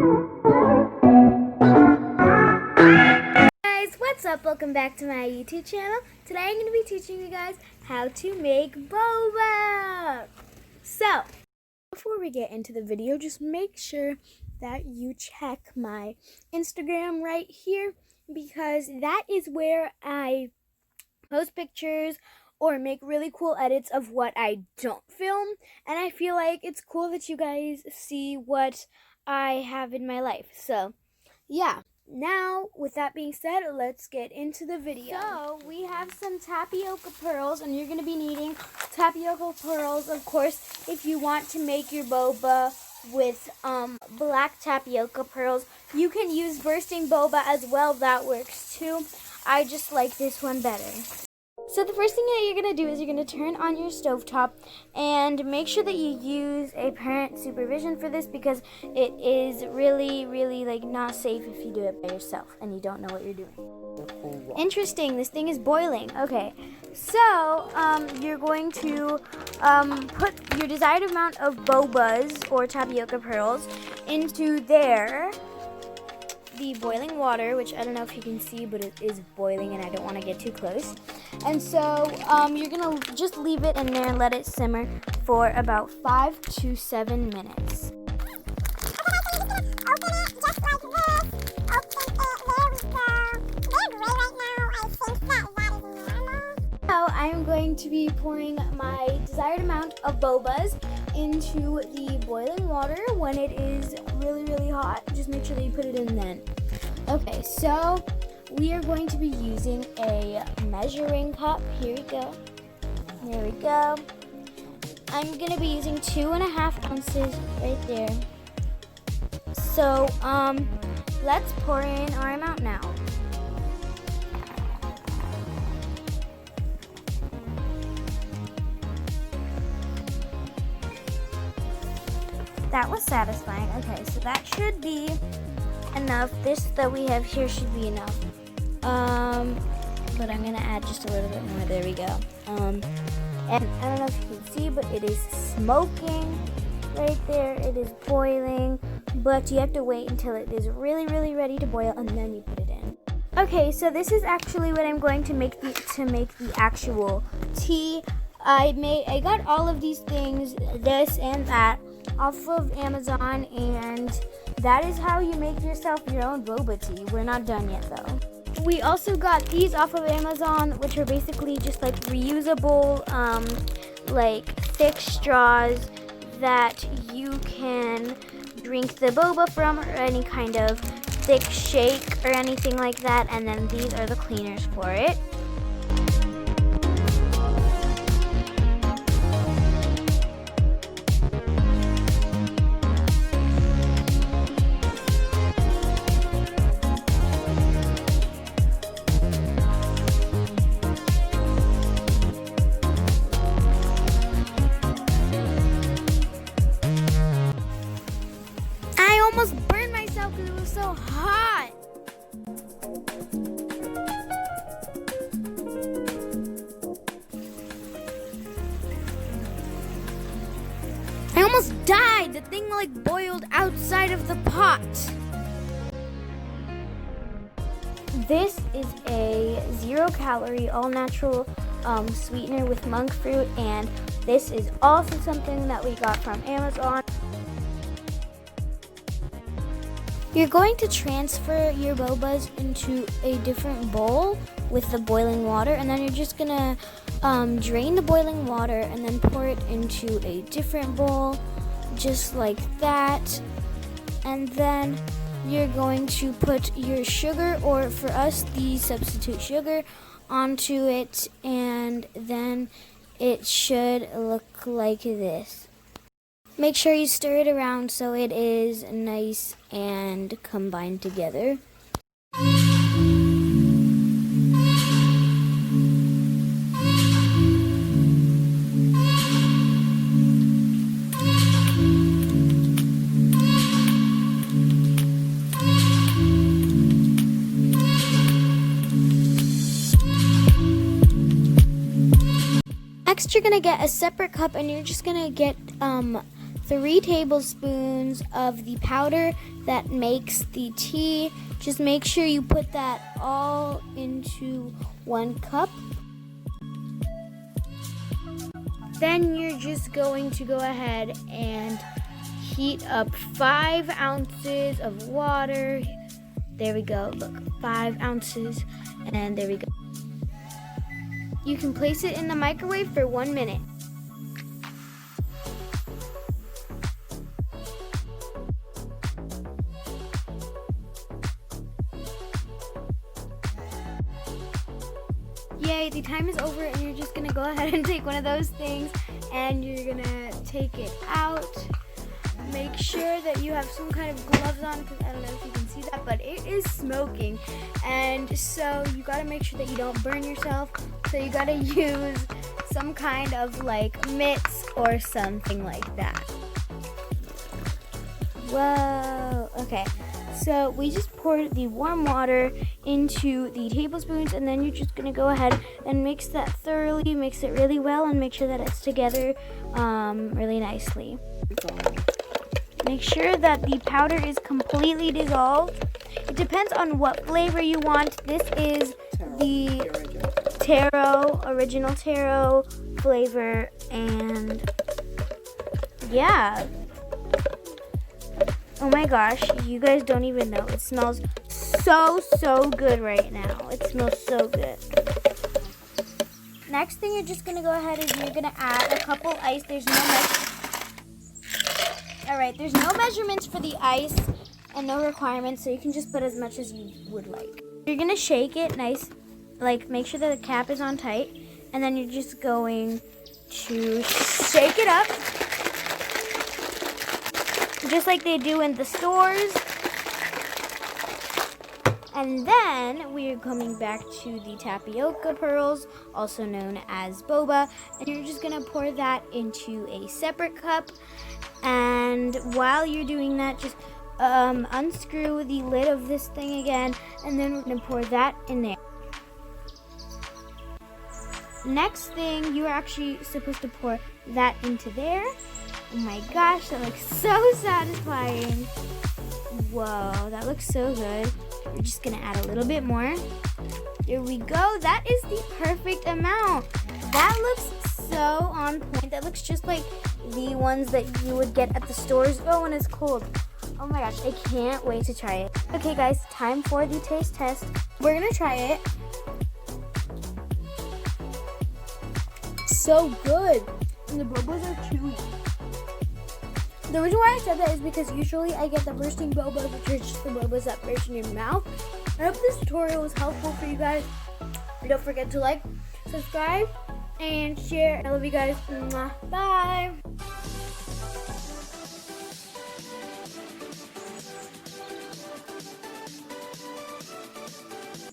Guys, what's up? Welcome back to my YouTube channel. Today I'm going to be teaching you guys how to make boba. So, before we get into the video, just make sure that you check my Instagram right here, because that is where I post pictures or make really cool edits of what I don't film, and I feel like it's cool that you guys see what I have in my life. So yeah, now with that being said, let's get into the video. So we have some tapioca pearls, and you're going to be needing tapioca pearls, of course, if you want to make your boba with black tapioca pearls. You can use bursting boba as well, that works too. I just like this one better. So the first thing that you're going to do is you're going to turn on your stovetop and make sure that you use a parent supervision for this, because it is really like not safe if you do it by yourself and you don't know what you're doing. Interesting, this thing is boiling. Okay, so you're going to put your desired amount of bobas or tapioca pearls into the boiling water, which I don't know if you can see, but it is boiling and I don't want to get too close. And so you're going to just leave it in there and let it simmer for about 5 to 7 minutes. So I'm going to be pouring my desired amount of bobas into the boiling water when it is really hot. Just make sure that you put it in then. Okay, so we are going to be using a measuring cup. Here we go. There we go. I'm going to be using 2.5 ounces right there. So let's pour in our amount now. That was satisfying. Okay, so that should be enough. This that we have here should be enough. But I'm gonna add just a little bit more. There we go. And I don't know if you can see, but it is smoking right there. It is boiling, but you have to wait until it is really ready to boil, and then you put it in. Okay, so this is actually what I'm going to make the actual tea. I got all of these things, this and that, off of Amazon, and that is how you make yourself your own boba tea. We're not done yet though. We also got these off of Amazon, which are basically just like reusable like thick straws that you can drink the boba from, or any kind of thick shake or anything like that, and then these are the cleaners for it. I almost burned myself because it was so hot. I almost died. The thing like boiled outside of the pot. This is a 0-calorie, all-natural sweetener with monk fruit, and this is also something that we got from Amazon. You're going to transfer your bobas into a different bowl with the boiling water, and then you're just gonna drain the boiling water and then pour it into a different bowl, just like that. And then you're going to put your sugar, or for us, the substitute sugar, onto it, and then it should look like this. Make sure you stir it around so it is nice and combined together. Next, you're gonna get a separate cup, and you're just gonna get 3 tablespoons of the powder that makes the tea. Just make sure you put that all into 1 cup. Then you're just going to go ahead and heat up 5 ounces of water. There we go, look, 5 ounces, and there we go. You can place it in the microwave for 1 minute. Yay, the time is over, and you're just gonna go ahead and take one of those things and you're gonna take it out. Make sure that you have some kind of gloves on, because I don't know if you can see that, but it is smoking, and so you gotta make sure that you don't burn yourself. So you gotta use some kind of like mitts or something like that. Whoa, okay. So we just poured the warm water into the tablespoons, and then you're just gonna go ahead and mix that thoroughly, mix it really well, and make sure that it's together really nicely. Make sure that the powder is completely dissolved. It depends on what flavor you want. This is the original taro flavor, and yeah. Oh my gosh, you guys don't even know. It smells so good right now. It smells so good. Next thing you're just gonna go ahead and you're gonna add a couple ice. There's no measurements for the ice and no requirements, so you can just put as much as you would like. You're gonna shake it nice, like make sure that the cap is on tight, and then you're just going to shake it up, just like they do in the stores. And then we're coming back to the tapioca pearls, also known as boba, and you're just gonna pour that into a separate cup. And while you're doing that, just unscrew the lid of this thing again, and then we're gonna pour that in there. Next thing, you're actually supposed to pour that into there. Oh my gosh, that looks so satisfying. Whoa, that looks so good. We're just gonna add a little bit more. There we go. That is the perfect amount. That looks so on point. That looks just like the ones that you would get at the stores. Oh, and it's cold. Oh my gosh, I can't wait to try it. Okay guys, time for the taste test. We're gonna try it. So good. And the bobas are chewy. The reason why I said that is because usually I get the bursting bobas, which are just the bobas that burst in your mouth. I hope this tutorial was helpful for you guys. Don't forget to like, subscribe, and share. I love you guys. Bye.